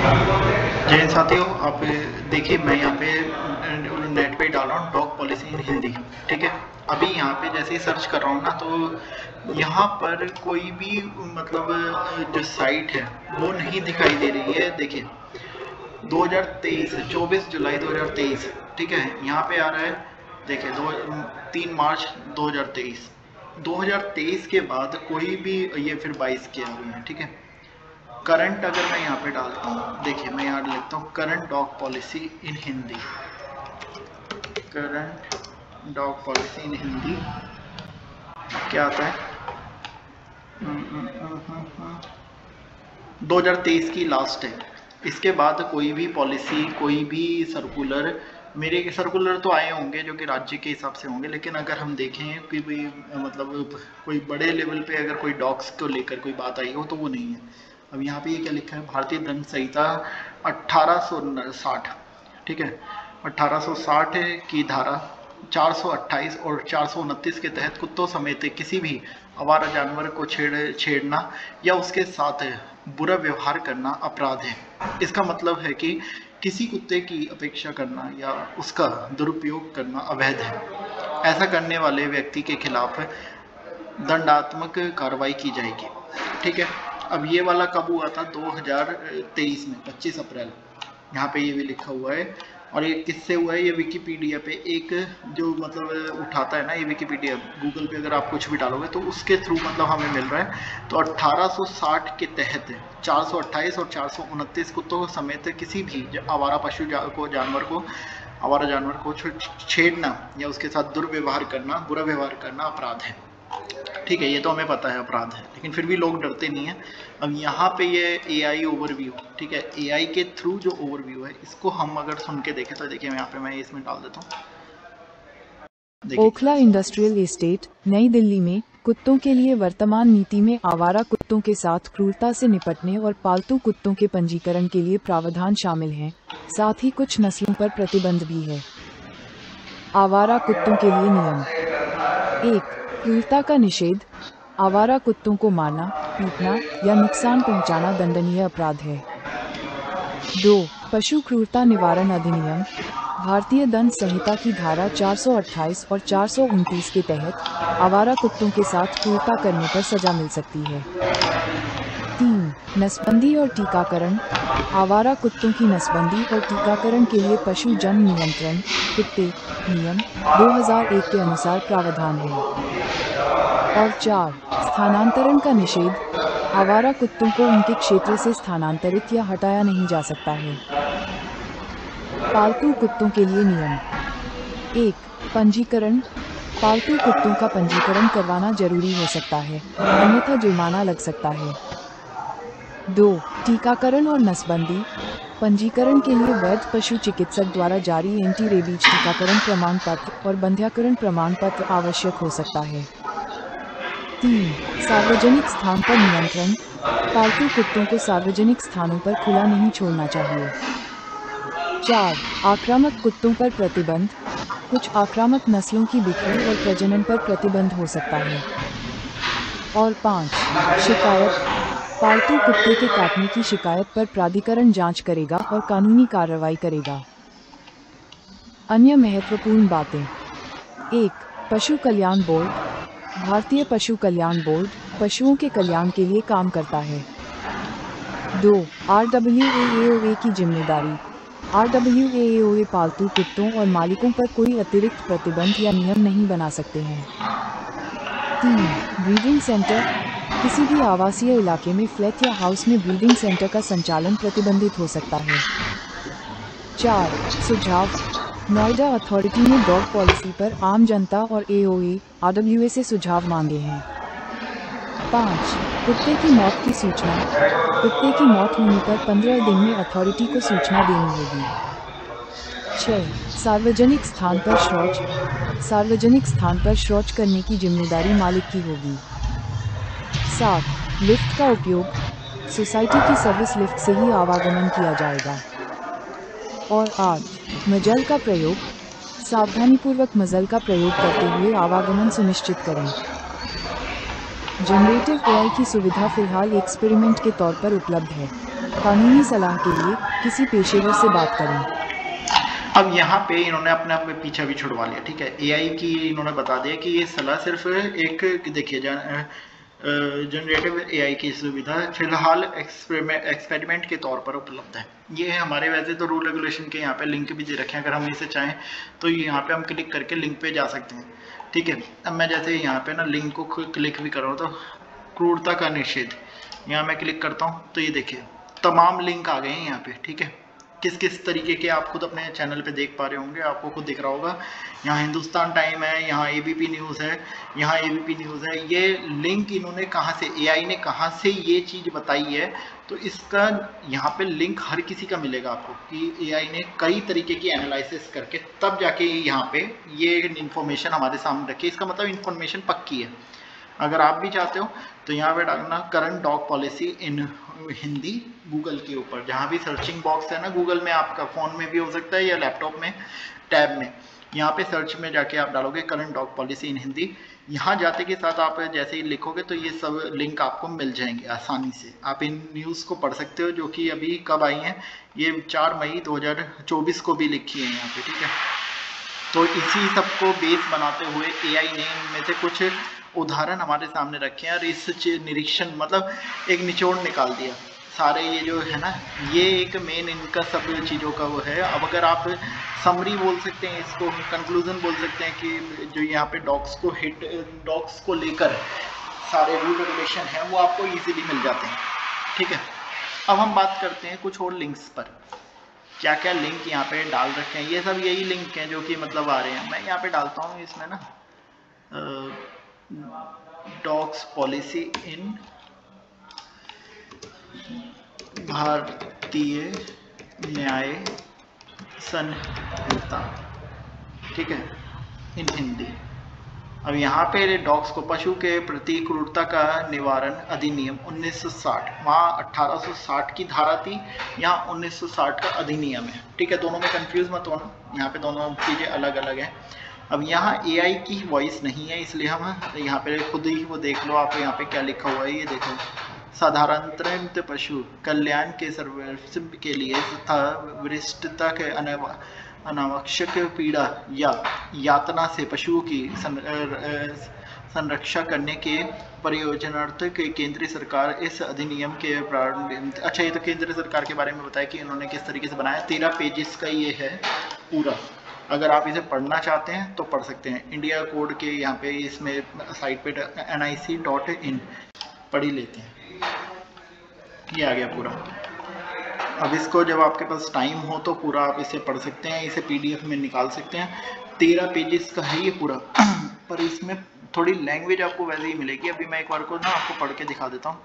जय हिंद साथियों, आप देखिए मैं यहाँ पे नेट पे डाल रहा हूँ डॉग पॉलिसी इन हिंदी। ठीक है, अभी यहाँ पे जैसे ही सर्च कर रहा हूँ ना, तो यहाँ पर कोई भी मतलब जो साइट है वो नहीं दिखाई दे रही है। देखिए 2023 24 जुलाई 2023, ठीक है, यहाँ पे आ रहा है। देखिए 3 मार्च 2023, 2023 के बाद कोई भी, ये फिर 22 के आ गए हैं। ठीक है, करंट अगर मैं यहाँ पे डालता हूँ, देखिए मैं यहाँ लिखता हूँ current dog policy in Hindi, current dog policy in Hindi क्या आता है? 2023 की लास्ट है। इसके बाद कोई भी पॉलिसी, कोई भी सर्कुलर, मेरे सर्कुलर तो आए होंगे जो कि राज्य के हिसाब से होंगे, लेकिन अगर हम देखें कि भाई मतलब कोई बड़े लेवल पे अगर कोई डॉग्स को लेकर कोई बात आई हो तो वो नहीं है। अब यहाँ पे ये क्या लिखा है? भारतीय दंड संहिता 1860, ठीक है, 1860 की धारा 428 और 429 के तहत कुत्तों समेत किसी भी आवारा जानवर को छेड़ना या उसके साथ बुरा व्यवहार करना अपराध है। इसका मतलब है कि किसी कुत्ते की अपेक्षा करना या उसका दुरुपयोग करना अवैध है। ऐसा करने वाले व्यक्ति के खिलाफ दंडात्मक कार्रवाई की जाएगी। ठीक है, अब ये वाला कब हुआ था? 2023 में 25 अप्रैल, यहाँ पे ये भी लिखा हुआ है। और ये किससे हुआ है? ये विकिपीडिया पे एक जो मतलब उठाता है ना, ये विकिपीडिया, गूगल पे अगर आप कुछ भी डालोगे तो उसके थ्रू मतलब हमें मिल रहा है। तो 1860 के तहत 428 और 429 कुत्तों समेत किसी भी आवारा जानवर को छेड़ना या उसके साथ दुर्व्यवहार करना, बुरा व्यवहार करना अपराध है। ठीक है, ये तो हमें पता है अपराध है, लेकिन फिर भी लोग डरते नहीं हैं। अब यहाँ पे ये AI ओवरव्यू, ठीक है, AI के थ्रू जो ओवरव्यू है, इसको हम अगर सुन के देखें तो देखिए यहाँ पे मैं इसमें डाल देता हूँ। ओखला इंडस्ट्रियल एस्टेट, नई दिल्ली में कुत्तों के लिए वर्तमान नीति में आवारा कुत्तों के साथ क्रूरता से निपटने और पालतू कुत्तों के पंजीकरण के लिए प्रावधान शामिल हैं, साथ ही कुछ नस्लों पर प्रतिबंध भी है। आवारा कुत्तों के लिए नियम: 1. क्रूरता का निषेध: आवारा कुत्तों को मारना, पीटना या नुकसान पहुंचाना दंडनीय अपराध है। 2. पशु क्रूरता निवारण अधिनियम: भारतीय दंड संहिता की धारा 428 और 429 के तहत आवारा कुत्तों के साथ क्रूरता करने पर सजा मिल सकती है। 3. नसबंदी और टीकाकरण: आवारा कुत्तों की नसबंदी और टीकाकरण के लिए पशु जन्म नियंत्रण कुत्ते नियम 2001 के अनुसार प्रावधान है। और 4. स्थानांतरण का निषेध: आवारा कुत्तों को उनके क्षेत्र से स्थानांतरित या हटाया नहीं जा सकता है। पालतू कुत्तों के लिए नियम: 1. पंजीकरण: पालतू कुत्तों का पंजीकरण करवाना जरूरी हो सकता है, अन्यथा जुर्माना लग सकता है। 2. टीकाकरण और नसबंदी: पंजीकरण के लिए वैध पशु चिकित्सक द्वारा जारी एंटी रेबीज टीकाकरण प्रमाण पत्र और बंध्याकरण प्रमाण पत्र आवश्यक हो सकता है। 3. सार्वजनिक स्थान पर नियंत्रण: पालतू कुत्तों को सार्वजनिक स्थानों पर खुला नहीं छोड़ना चाहिए। 4. आक्रामक कुत्तों पर प्रतिबंध: कुछ आक्रामक नस्लों की बिक्री और प्रजनन पर प्रतिबंध हो सकता है। और 5. शिकायत: पालतू कुत्ते के काटने की शिकायत पर प्राधिकरण जांच करेगा और कानूनी कार्रवाई करेगा। अन्य महत्वपूर्ण बातें: 1. पशु कल्याण बोर्ड: भारतीय पशु कल्याण बोर्ड पशुओं के कल्याण के लिए काम करता है। 2. RWAOA की जिम्मेदारी: RWAOA पालतू कुत्तों और मालिकों पर कोई अतिरिक्त प्रतिबंध या नियम नहीं बना सकते हैं। 3. ब्रीडिंग सेंटर: किसी भी आवासीय इलाके में फ्लैट या हाउस में ब्रीडिंग सेंटर का संचालन प्रतिबंधित हो सकता है। 4. सुझाव: नोएडा अथॉरिटी ने डॉग पॉलिसी पर आम जनता और AOA, RWA से सुझाव मांगे हैं। 5. कुत्ते की मौत की सूचना: कुत्ते की मौत होने पर 15 दिन में अथॉरिटी को सूचना देनी होगी। 6. सार्वजनिक स्थान पर शौच: सार्वजनिक स्थान पर शौच करने की जिम्मेदारी मालिक की होगी। 7. लिफ्ट का उपयोग: सोसाइटी की सर्विस लिफ्ट से ही आवागमन किया जाएगा। और 8. मजल का प्रयोग: सावधानीपूर्वक मजल का प्रयोग करते हुए आवागमन सुनिश्चित करें। जनरेटिव AI की सुविधा फिलहाल एक्सपेरिमेंट के तौर पर उपलब्ध है। कानूनी सलाह के लिए किसी पेशेवर से बात करें। अब यहाँ पे इन्होंने अपने आप में पीछा भी छुड़वा लिया, ठीक है। एआई की इन्होंने बता दिया कि ये सलाह सिर्फ एक, देखिए, जनरेटिव एआई की सुविधा फिलहाल एक्सपेरिमेंट के तौर पर उपलब्ध है। ये है हमारे, वैसे तो रूल रेगुलेशन के यहाँ पे लिंक भी दे रखे हैं, अगर हम इसे चाहें तो यहाँ पे हम क्लिक करके लिंक पे जा सकते हैं, ठीक है। अब मैं जैसे यहाँ पे ना लिंक को क्लिक भी कर रहा हूँ, तो क्रूरता का निषेध, यहाँ मैं क्लिक करता हूँ तो ये देखिए तमाम लिंक आ गए हैं यहाँ पे, ठीक है। किस किस तरीके के आप खुद अपने चैनल पे देख पा रहे होंगे, आपको खुद दिख रहा होगा। यहाँ हिंदुस्तान टाइम है, यहाँ एबीपी न्यूज़ है, यहाँ एबीपी न्यूज़ है। ये लिंक इन्होंने कहाँ से, एआई ने कहाँ से ये चीज़ बताई है, तो इसका यहाँ पे लिंक हर किसी का मिलेगा आपको कि एआई ने कई तरीके की एनालिसिस करके तब जाके यहाँ पे ये इन्फॉर्मेशन हमारे सामने रखी है। इसका मतलब इन्फॉर्मेशन पक्की है। अगर आप भी चाहते हो तो यहाँ पे डालना current dog policy in Hindi Google के ऊपर, जहाँ भी सर्चिंग बॉक्स है ना गूगल में, आपका फ़ोन में भी हो सकता है या लैपटॉप में, टैब में, यहाँ पे सर्च में जाके आप डालोगे current dog policy in Hindi. यहाँ जाते के साथ आप जैसे ही लिखोगे तो ये सब लिंक आपको मिल जाएंगे आसानी से। आप इन न्यूज़ को पढ़ सकते हो, जो कि अभी कब आई हैं, ये 4 मई 2024 को भी लिखी है यहाँ पे, ठीक है। तो इसी सबको बेस बनाते हुए एआई ने इनमें से कुछ उदाहरण हमारे सामने रखे हैं और इस निरीक्षण मतलब एक निचोड़ निकाल दिया। सारे ये जो है ना, ये एक मेन इनका सब चीज़ों का वो है। अब अगर आप समरी बोल सकते हैं, इसको कंक्लूजन बोल सकते हैं कि जो यहाँ पे डॉग्स को लेकर सारे रूल रेगुलेशन हैं वो आपको इजीली मिल जाते हैं, ठीक है। अब हम बात करते हैं कुछ और लिंक्स पर, क्या क्या लिंक यहाँ पे डाल रखे हैं। ये सब यही लिंक हैं जो कि मतलब आ रहे हैं। मैं यहाँ पे डालता हूँ इसमें ना डॉग्स पॉलिसी इन भारतीय न्याय संहिता, ठीक है, इन हिंदी। अब यहाँ पे डॉग्स को पशु के प्रति क्रूरता का निवारण अधिनियम 1960, वहाँ 1860 की धारा थी, यहाँ 1960 का अधिनियम है, ठीक है। दोनों में कंफ्यूज मत होना, यहाँ पे दोनों चीज़ें अलग अलग हैं। अब यहाँ एआई की वॉइस नहीं है, इसलिए हम यहाँ पे खुद ही वो देख लो आप, यहाँ पे क्या लिखा हुआ है ये देखो। साधारणतः पशु कल्याण के सर्वस्व के लिए तथा वरिष्ठता के अनावश्यक पीड़ा या यातना से पशुओं की संरक्षा करने के प्रयोजनार्थ के केंद्रीय सरकार इस अधिनियम के प्रारंभ। अच्छा, ये तो केंद्र सरकार के बारे में बताया कि इन्होंने किस तरीके से बनाया। 13 पेजेस का ये है पूरा। अगर आप इसे पढ़ना चाहते हैं तो पढ़ सकते हैं। इंडिया कोड के यहाँ पे इसमें साइट पे nic.in पढ़ ही लेते हैं। ये आ गया पूरा। अब इसको जब आपके पास टाइम हो तो पूरा आप इसे पढ़ सकते हैं, इसे PDF में निकाल सकते हैं। 13 पेजेस का है ये पूरा पर इसमें थोड़ी लैंग्वेज आपको वैसे ही मिलेगी। अभी मैं एक बार को ना आपको पढ़ के दिखा देता हूँ।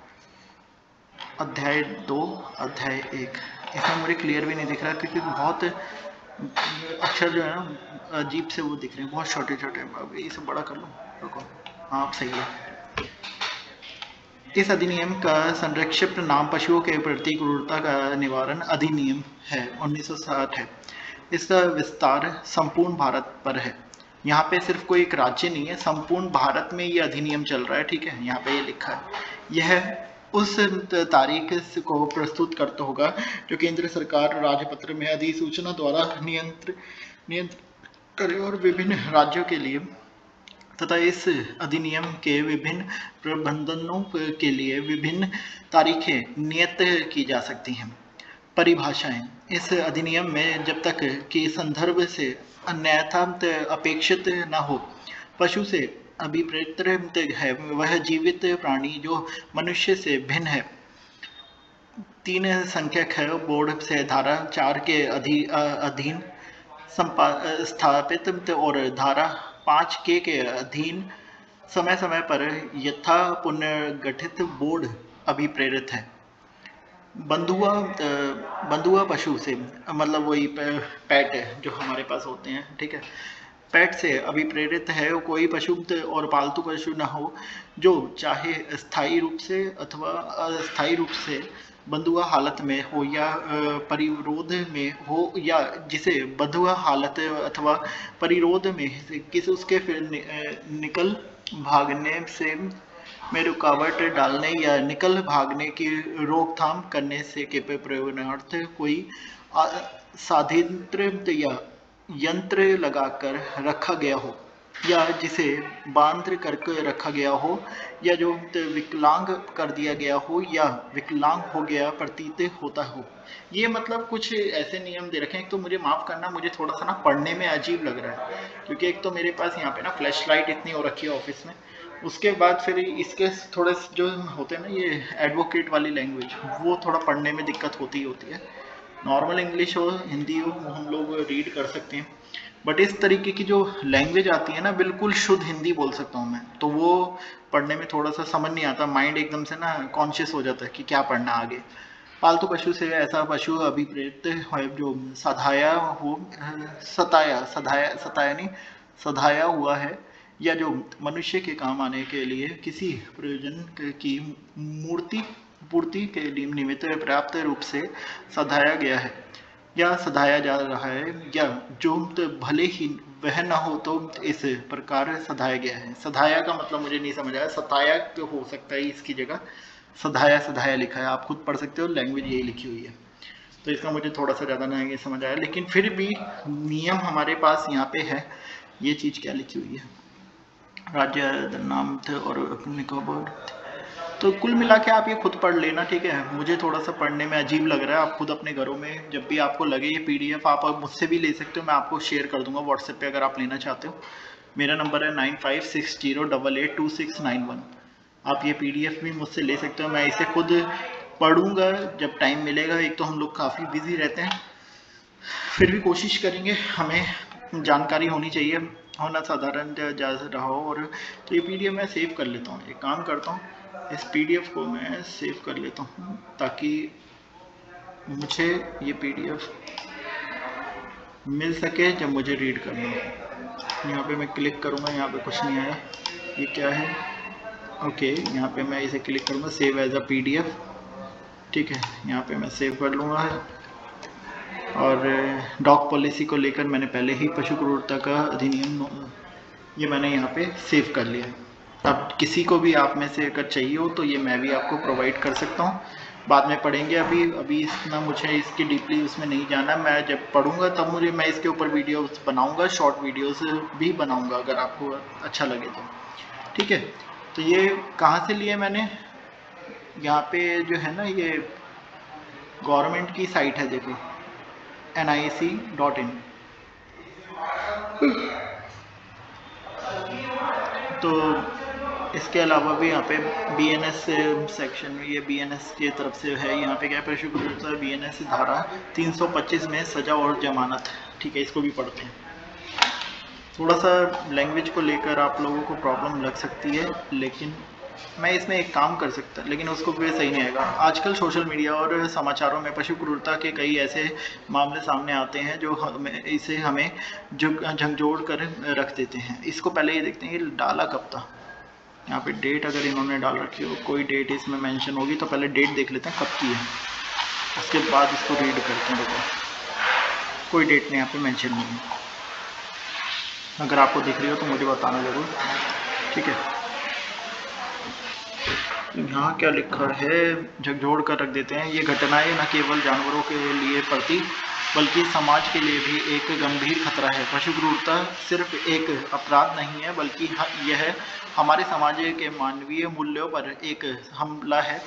अध्याय 2 अध्याय 1, इसमें मुझे क्लियर भी नहीं दिख रहा क्योंकि बहुत अक्षर जो है ना अजीब से वो दिख रहे हैं, बहुत छोटे छोटे। अब इसे बड़ा कर लो, रुको, हाँ अब सही है। इस अधिनियम का संक्षिप्त नाम पशुओं के प्रति क्रूरता का निवारण अधिनियम है, 1960 है। इसका विस्तार संपूर्ण भारत पर है। यहाँ पे सिर्फ कोई एक राज्य नहीं है, संपूर्ण भारत में ये अधिनियम चल रहा है, ठीक है। यहाँ पे ये लिखा है। यह उस तारीख को प्रस्तुत करता होगा जो केंद्र सरकार राजपत्र में अधिसूचना द्वारा नियंत्रित करे और विभिन्न राज्यों के लिए तथा इस अधिनियम के विभिन्न प्रबंधनों के लिए विभिन्न तारीखें नियत की जा सकती हैं। परिभाषाएं। इस अधिनियम में जब तक कि संदर्भ से अन्यथा अपेक्षित न हो, पशु से अभिप्रेत है वह जीवित प्राणी जो मनुष्य से भिन्न है। 3 संख्यक है बोर्ड से धारा 4 के अधीन स्थापित और धारा 5 के अधीन समय समय पर यथा पुनर्गठित बोर्ड अभिप्रेरित है। बंधुआ पशु से मतलब वही पेट जो हमारे पास होते हैं, ठीक है। पेट से अभिप्रेरित है कोई पशु और पालतू पशु न हो जो चाहे स्थायी रूप से अथवा अस्थायी रूप से बंधुआ हालत में हो या परिरोध में हो, या जिसे बंधुआ हालत अथवा परिरोध में किसी उसके फिर निकल भागने से में रुकावट डालने या निकल भागने की रोकथाम करने से के प्रयोजनार्थ कोई साधित्र या यंत्र लगाकर रखा गया हो, या जिसे बांध करके रखा गया हो, या जो विकलांग कर दिया गया हो या विकलांग हो गया प्रतीत होता हो। ये मतलब कुछ ऐसे नियम दे रखे हैं। एक तो मुझे माफ़ करना, मुझे थोड़ा सा ना पढ़ने में अजीब लग रहा है, क्योंकि एक तो मेरे पास यहाँ पे ना फ्लैश लाइट इतनी हो रखी है ऑफिस में, उसके बाद फिर इसके थोड़े जो होते हैं ना ये एडवोकेट वाली लैंग्वेज, वो थोड़ा पढ़ने में दिक्कत होती है। नॉर्मल इंग्लिश हो, हिंदी हो, हम लोग रीड कर सकते हैं, बट इस तरीके की जो लैंग्वेज आती है ना, बिल्कुल शुद्ध हिंदी बोल सकता हूँ मैं, तो वो पढ़ने में थोड़ा सा समझ नहीं आता, माइंड एकदम से ना कॉन्शियस हो जाता है कि क्या पढ़ना आगे। पालतू पशु से ऐसा पशु अभिप्रेत है जो सधाया हुआ है, या जो मनुष्य के काम आने के लिए किसी प्रयोजन की पूर्ति के निमित्त पर्याप्त रूप से सधाया गया है या सधाया जा रहा है, या जो भले ही वह न हो तो इस प्रकार सधाया गया है। सधाया का मतलब मुझे नहीं समझ आया, सताया तो हो सकता है इसकी जगह, सधाया लिखा है, आप खुद पढ़ सकते हो, लैंग्वेज यही लिखी हुई है, तो इसका मुझे थोड़ा सा ज़्यादा नहीं समझ आया। लेकिन फिर भी नियम हमारे पास यहाँ पे है। ये चीज़ क्या लिखी हुई है, राज्य नाम थे और निकोबार, तो कुल मिला के आप ये खुद पढ़ लेना, ठीक है। मुझे थोड़ा सा पढ़ने में अजीब लग रहा है, आप खुद अपने घरों में जब भी आपको लगे ये PDF आप मुझसे भी ले सकते हो, मैं आपको शेयर कर दूंगा व्हाट्सएप पे अगर आप लेना चाहते हो। मेरा नंबर है 9560882691। आप ये PDF भी मुझसे ले सकते हो, मैं इसे खुद पढ़ूंगा जब टाइम मिलेगा। एक तो हम लोग काफ़ी बिजी रहते हैं, फिर भी कोशिश करेंगे, हमें जानकारी होनी चाहिए, होना साधारण जा रहा हो। और तो ये PDF मैं सेव कर लेता हूँ, एक काम करता हूँ, इस PDF को मैं सेव कर लेता हूँ ताकि मुझे ये PDF मिल सके जब मुझे रीड करना हो। यहाँ पे मैं क्लिक करूँगा, यहाँ पे कुछ नहीं आया, ये क्या है, ओके, यहाँ पे मैं इसे क्लिक करूँगा, सेव एज अ PDF, ठीक है। यहाँ पे मैं सेव कर लूँगा। और डॉग पॉलिसी को लेकर मैंने पहले ही पशु क्रूरता का अधिनियम ये मैंने यहाँ पे सेव कर लिया है। अब किसी को भी आप में से अगर चाहिए हो तो ये मैं भी आपको प्रोवाइड कर सकता हूँ, बाद में पढ़ेंगे। अभी इतना मुझे इसकी डीपली उसमें नहीं जाना, मैं जब पढ़ूंगा तब मैं इसके ऊपर वीडियोस बनाऊंगा, शॉर्ट वीडियोस भी बनाऊंगा अगर आपको अच्छा लगे तो, ठीक है। तो ये कहाँ से लिए मैंने, यहाँ पे जो है ना ये गवर्नमेंट की साइट है, देखो nic.in। तो इसके अलावा भी यहाँ पे BNS सेक्शन में, ये BNS की तरफ से है, यहाँ पे क्या है, पशु क्रूरता BNS धारा 325 में सजा और जमानत, ठीक है। इसको भी पढ़ते हैं। थोड़ा सा लैंग्वेज को लेकर आप लोगों को प्रॉब्लम लग सकती है, लेकिन मैं इसमें एक काम कर सकता, लेकिन उसको भी सही नहीं आएगा। आजकल सोशल मीडिया और समाचारों में पशु क्रूरता के कई ऐसे मामले सामने आते हैं जो हमें झकझोर कर रख देते हैं। इसको पहले ये देखते हैं, ये डाला कब था, यहाँ पे डेट अगर इन्होंने डाल रखी हो, कोई डेट इसमें मेंशन होगी तो पहले डेट देख लेते हैं कब की है, उसके बाद इसको रीड करते हैं। देखो कोई डेट नहीं यहाँ पे मेंशन नहीं है, अगर आपको दिख रही हो तो मुझे बताना जरूर, ठीक है। यहाँ क्या लिखा है, झकझोर कर रख देते हैं। ये घटनाएं न केवल जानवरों के लिए पड़ती बल्कि समाज के लिए भी एक गंभीर खतरा है। पशु क्रूरता सिर्फ एक अपराध नहीं है, बल्कि यह हमारे समाज के मानवीय मूल्यों पर एक हमला है।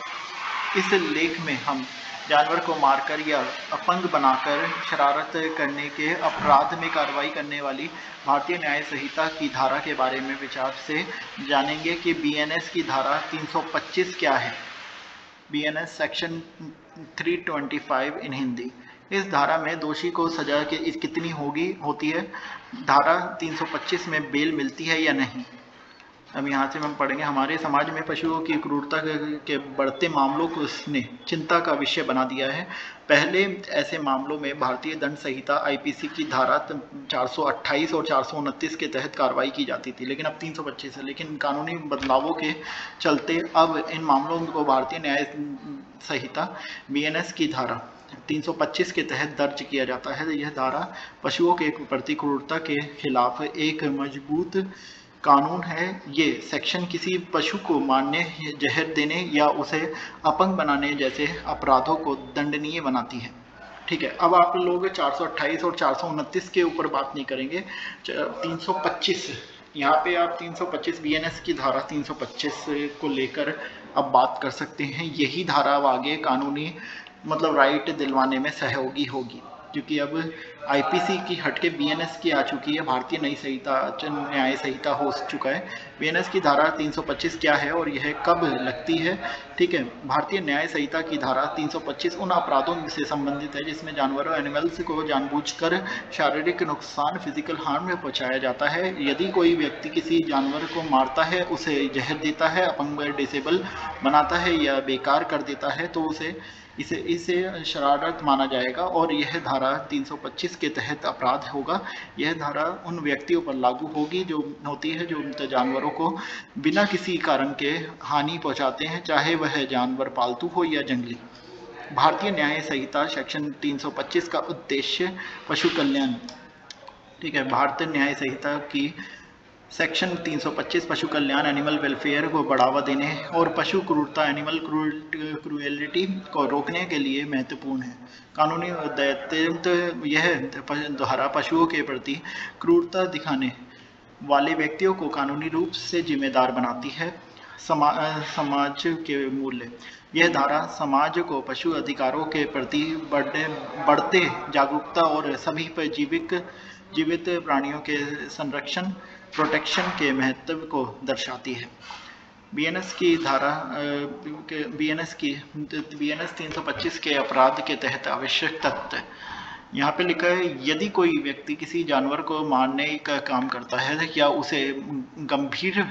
इस लेख में हम जानवर को मारकर या अपंग बनाकर शरारत करने के अपराध में कार्रवाई करने वाली भारतीय न्याय संहिता की धारा के बारे में विचार से जानेंगे कि BNS की धारा 325 क्या है। BNS सेक्शन 325 इन हिंदी। इस धारा में दोषी को सजा कितनी होती है, धारा 325 में बेल मिलती है या नहीं। अब यहाँ से हम पढ़ेंगे, हमारे समाज में पशुओं की क्रूरता के बढ़ते मामलों को उसने चिंता का विषय बना दिया है। पहले ऐसे मामलों में भारतीय दंड संहिता IPC की धारा 428 और 429 के तहत कार्रवाई की जाती थी, लेकिन अब 325 है। लेकिन कानूनी बदलावों के चलते अब इन मामलों को भारतीय न्याय संहिता BNS की धारा 325 के तहत दर्ज किया जाता है। यह धारा पशुओं के प्रति क्रूरता के खिलाफ एक मजबूत कानून है। ये सेक्शन किसी पशु को मारने, जहर देने या उसे अपंग बनाने जैसे अपराधों को दंडनीय बनाती है। ठीक है, अब आप लोग 428 और 429 के ऊपर बात नहीं करेंगे। 325 यहाँ पे आप 325 बीएनएस की धारा 325 को लेकर अब बात कर सकते हैं। यही धारा अब आगे कानूनी मतलब राइट दिलवाने में सहयोगी होगी, क्योंकि अब आईपीसी की हटके बीएनएस की आ चुकी है, भारतीय नई संहिता न्याय संहिता हो चुका है। बीएनएस की धारा 325 क्या है और यह कब लगती है? ठीक है, भारतीय न्याय संहिता की धारा 325 उन अपराधों से संबंधित है जिसमें जानवरों एनिमल्स को जानबूझकर शारीरिक नुकसान फिजिकल हार्म में पहुंचाया जाता है। यदि कोई व्यक्ति किसी जानवर को मारता है, उसे जहर देता है, अपंग डिसेबल बनाता है या बेकार कर देता है तो इसे शरारत माना जाएगा और यह धारा 325 के तहत अपराध होगा। यह धारा उन व्यक्तियों पर लागू होगी जो जानवरों को बिना किसी कारण के हानि पहुंचाते हैं, चाहे वह जानवर पालतू हो या जंगली। भारतीय न्याय संहिता सेक्शन 325 का उद्देश्य पशु कल्याण। ठीक है, भारतीय न्याय संहिता की सेक्शन 325 पशु कल्याण एनिमल वेलफेयर को बढ़ावा देने और पशु क्रूरता एनिमल क्रूएलिटी को रोकने के लिए महत्वपूर्ण है। कानूनी दायित्व यह धारा पशुओं के प्रति क्रूरता दिखाने वाले व्यक्तियों को कानूनी रूप से जिम्मेदार बनाती है। समाज के मूल्य। यह धारा समाज को पशु अधिकारों के प्रति बढ़ते जागरूकता और सभी पर जीवित प्राणियों के संरक्षण प्रोटेक्शन के महत्व को दर्शाती है। बीएनएस की धारा बीएनएस 325 के अपराध के तहत आवश्यक तथ्य यहाँ पे लिखा है, यदि कोई व्यक्ति किसी जानवर को मारने का काम करता है या उसे गंभीर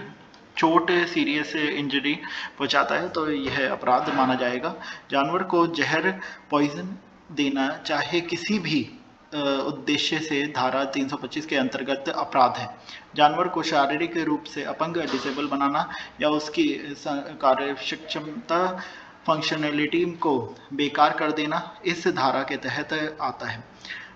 चोट सीरियस इंजरी पहुंचाता है तो यह अपराध माना जाएगा। जानवर को जहर पॉइजन देना चाहे किसी भी उद्देश्य से धारा 325 के अंतर्गत अपराध है। जानवर को शारीरिक रूप से अपंग डिसेबल बनाना या उसकी कार्यक्षमता फंक्शनलिटी को बेकार कर देना इस धारा के तहत आता है।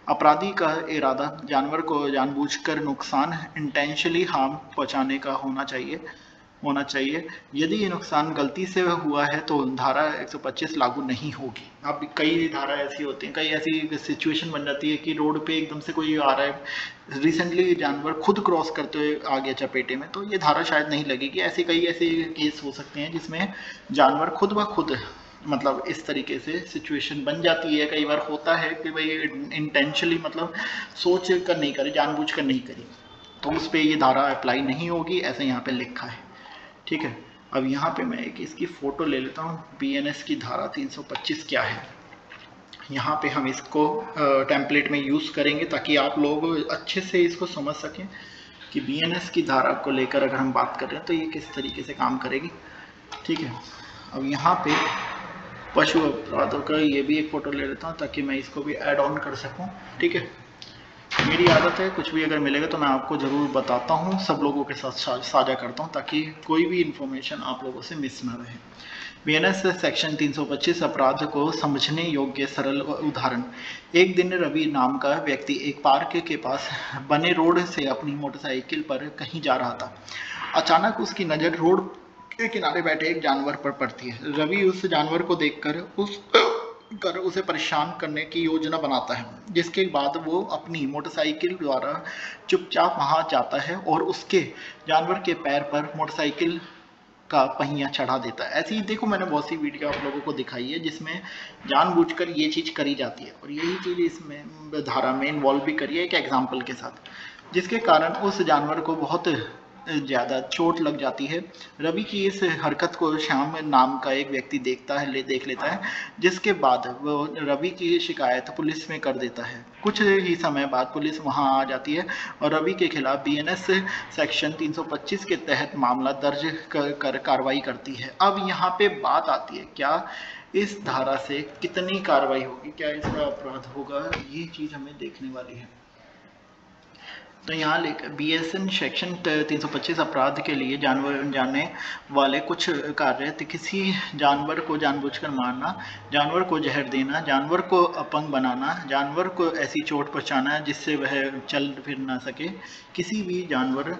अपराधी का इरादा जानवर को जानबूझकर नुकसान इंटेंशनली हार्म पहुंचाने का होना चाहिए। यदि ये नुकसान गलती से हुआ है तो धारा 125 लागू नहीं होगी। अब कई धारा ऐसी होती हैं, कई ऐसी सिचुएशन बन जाती है कि रोड पे एकदम से कोई आ रहा है, रिसेंटली जानवर खुद क्रॉस करते हुए आ गया चपेटे में, तो ये धारा शायद नहीं लगेगी। ऐसे केस हो सकते हैं जिसमें जानवर खुद ब खुद मतलब इस तरीके से सिचुएशन बन जाती है। कई बार होता है कि भाई इंटेंशनली मतलब सोच कर नहीं करी, जानबूझ कर नहीं करी, तो उस पर ये धारा अप्लाई नहीं होगी, ऐसे यहाँ पे लिखा है। ठीक है, अब यहाँ पे मैं एक इसकी फ़ोटो ले लेता हूँ। बीएनएस की धारा 325 क्या है, यहाँ पे हम इसको टेम्पलेट में यूज़ करेंगे ताकि आप लोग अच्छे से इसको समझ सकें कि बीएनएस की धारा को लेकर अगर हम बात कर रहे हैं तो ये किस तरीके से काम करेगी। ठीक है, अब यहाँ पे पशु अपराधों का ये भी एक फ़ोटो ले लेता हूँ ताकि मैं इसको भी ऐड ऑन कर सकूँ। ठीक है, मेरी आदत है कुछ भी अगर मिलेगा तो मैं आपको ज़रूर बताता हूँ, सब लोगों के साथ साझा करता हूँ ताकि कोई भी इन्फॉर्मेशन आप लोगों से मिस ना रहे। बीएनएस सेक्शन 325 अपराध को समझने योग्य सरल उदाहरण। एक दिन रवि नाम का व्यक्ति एक पार्क के पास बने रोड से अपनी मोटरसाइकिल पर कहीं जा रहा था। अचानक उसकी नज़र रोड के किनारे बैठे एक जानवर पर पड़ती है। रवि उस जानवर को देखकर उसे परेशान करने की योजना बनाता है, जिसके बाद वो अपनी मोटरसाइकिल द्वारा चुपचाप वहां जाता है और उसके जानवर के पैर पर मोटरसाइकिल का पहिया चढ़ा देता है। ऐसे ही देखो, मैंने बहुत सी वीडियो आप लोगों को दिखाई है जिसमें जानबूझकर ये चीज़ करी जाती है और यही चीज़ इसमें धारा में इन्वॉल्व भी करी है एक एग्जाम्पल के साथ, जिसके कारण उस जानवर को बहुत ज़्यादा चोट लग जाती है। रवि की इस हरकत को श्याम नाम का एक व्यक्ति देख लेता है, जिसके बाद वो रवि की शिकायत पुलिस में कर देता है। कुछ ही समय बाद पुलिस वहां आ जाती है और रवि के खिलाफ बीएनएस सेक्शन 325 के तहत मामला दर्ज कर कार्रवाई करती है। अब यहाँ पे बात आती है, क्या इस धारा से कितनी कार्रवाई होगी, क्या इसका अपराध होगा, ये चीज़ हमें देखने वाली है। तो यहाँ लिखा बीएसएन सेक्शन 325 अपराध के लिए जाने वाले कुछ कार्य, किसी जानवर को जानबूझकर मारना, जानवर को जहर देना, जानवर को अपंग बनाना, जानवर को ऐसी चोट पहुंचाना जिससे वह चल फिर ना सके, किसी भी जानवर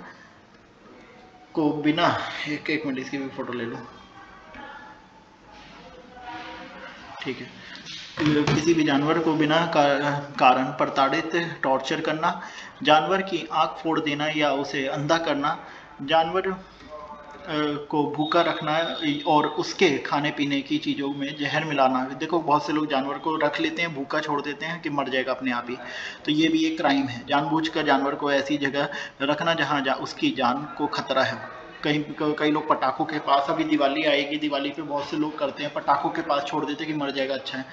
को बिना एक मिनट इसकी भी फोटो ले लो, ठीक है। किसी भी जानवर को बिना कारण प्रताड़ित टॉर्चर करना, जानवर की आंख फोड़ देना या उसे अंधा करना, जानवर को भूखा रखना और उसके खाने पीने की चीज़ों में जहर मिलाना। देखो बहुत से लोग जानवर को रख लेते हैं, भूखा छोड़ देते हैं कि मर जाएगा अपने आप ही, तो ये भी एक क्राइम है। जानबूझकर जानवर को ऐसी जगह रखना जहाँ उसकी जान को खतरा है। कई लोग पटाखों के पास, अभी दिवाली आएगी, दिवाली पे बहुत से लोग करते हैं, पटाखों के पास छोड़ देते हैं कि मर जाएगा, अच्छा है,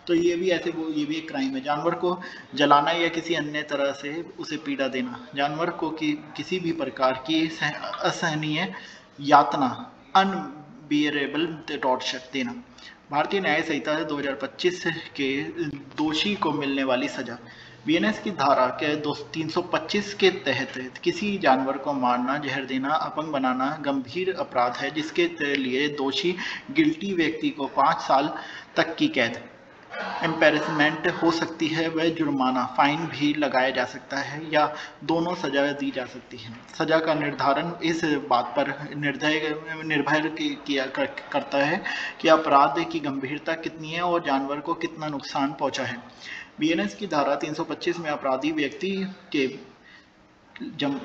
तो ये भी ऐसे ये भी एक क्राइम है। जानवर को जलाना या किसी अन्य तरह से उसे पीड़ा देना, जानवर को किसी भी प्रकार की असहनीय यातना, अनबियरेबल टॉर्चर देना। भारतीय न्याय संहिता 2025 के दोषी को मिलने वाली सजा, बीएनएस की धारा के 325 के तहत किसी जानवर को मारना, जहर देना, अपंग बनाना गंभीर अपराध है, जिसके लिए दोषी गिल्टी व्यक्ति को 5 साल तक की कैद, एम्पेरिसमेंट हो सकती है, वह जुर्माना, फाइन भी लगाया जा सकता है या दोनों सजा दी जा सकती है। सजा का निर्धारण इस बात पर निर्भर किया करता है कि अपराध की गंभीरता कितनी है और जानवर को कितना नुकसान पहुंचा है। बीएनएस की धारा 325 में अपराधी व्यक्ति के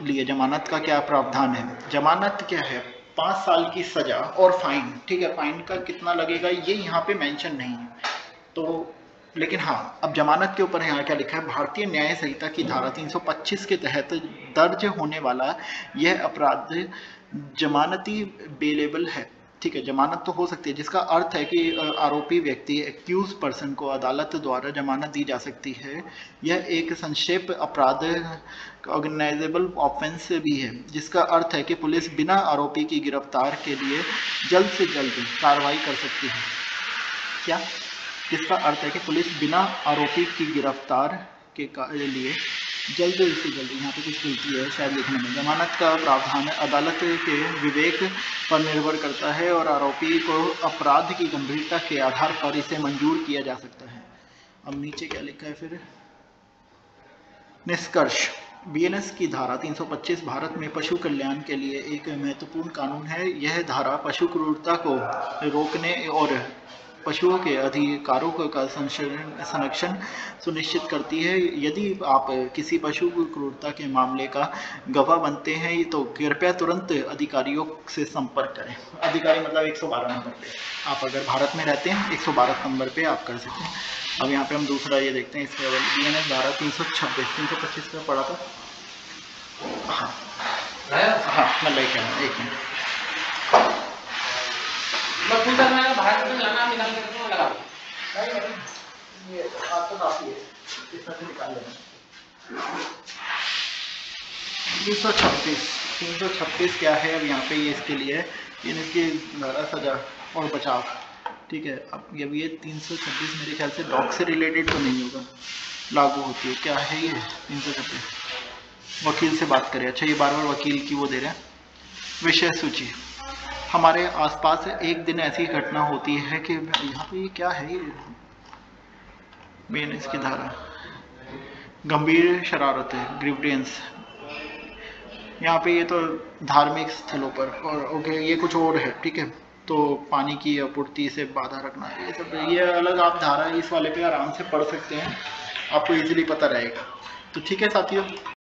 लिए जमानत का क्या प्रावधान है? जमानत क्या है? 5 साल की सजा और फाइन, ठीक है। फाइन का कितना लगेगा ये यहाँ पे मेंशन नहीं है, तो लेकिन हाँ, अब जमानत के ऊपर यहाँ क्या लिखा है? भारतीय न्याय संहिता की धारा 325 के तहत दर्ज होने वाला यह अपराध जमानती बेलेबल है, ठीक है। जमानत तो हो सकती है, जिसका अर्थ है कि आरोपी व्यक्ति, एक्यूज पर्सन को अदालत द्वारा जमानत दी जा सकती है। यह एक संक्षेप अपराध, ऑर्गेनाइजेबल ऑफेंस भी है, जिसका अर्थ है कि पुलिस बिना आरोपी की गिरफ्तार के लिए जल्द से जल्द कार्रवाई कर सकती है। क्या? जिसका अर्थ है कि पुलिस बिना आरोपी की गिरफ्तार के लिए जल्द से जल्द, यहाँ पे कुछ गलती है शायद लिखने में, जमानत का प्रावधान अदालत के विवेक पर निर्भर करता है और आरोपी को अपराध की गंभीरता के आधार पर इसे मंजूर किया जा सकता है। अब नीचे क्या लिखा है फिर? निष्कर्ष, बीएनएस की धारा 325 भारत में पशु कल्याण के लिए एक महत्वपूर्ण कानून है। यह धारा पशु क्रूरता को रोकने और पशुओं के अधिकारों का संरक्षण सुनिश्चित करती है। यदि आप किसी पशु क्रूरता के मामले का गवाह बनते हैं तो कृपया तुरंत अधिकारियों से संपर्क करें। अधिकारी मतलब 112 नंबर पे, आप अगर भारत में रहते हैं 112 नंबर पे आप कर सकते हैं। अब यहाँ पे हम दूसरा ये देखते हैं, इसके बीएनएस धारा 325 का पढ़ा था। हाँ मैं लेके आया, एक मिनट। ये आपको काफी है, इसमें से निकाल लेना। 326 क्या है? अब यहाँ पे ये इसके लिए है, इसकी धारा सजा और बचाव, ठीक है। अब ये 326 मेरे ख्याल से डॉग से रिलेटेड तो नहीं होगा, लागू होती है। क्या है ये 326? वकील से बात करें। अच्छा, ये बार बार वकील की वो दे रहे हैं। विषय सूची, हमारे आसपास एक दिन ऐसी घटना होती है कि यहाँ पे ये क्या है? ये बीएनएस की धारा गंभीर शरारत है, ग्रीवियंस। यहाँ पे ये तो धार्मिक स्थलों पर, और ओके ये कुछ और है, ठीक है। तो पानी की आपूर्ति से बाधा रखना, ये सब, ये अलग आप धारा इस वाले पे आराम से पढ़ सकते हैं, आपको इजीली पता रहेगा। तो ठीक है साथियों।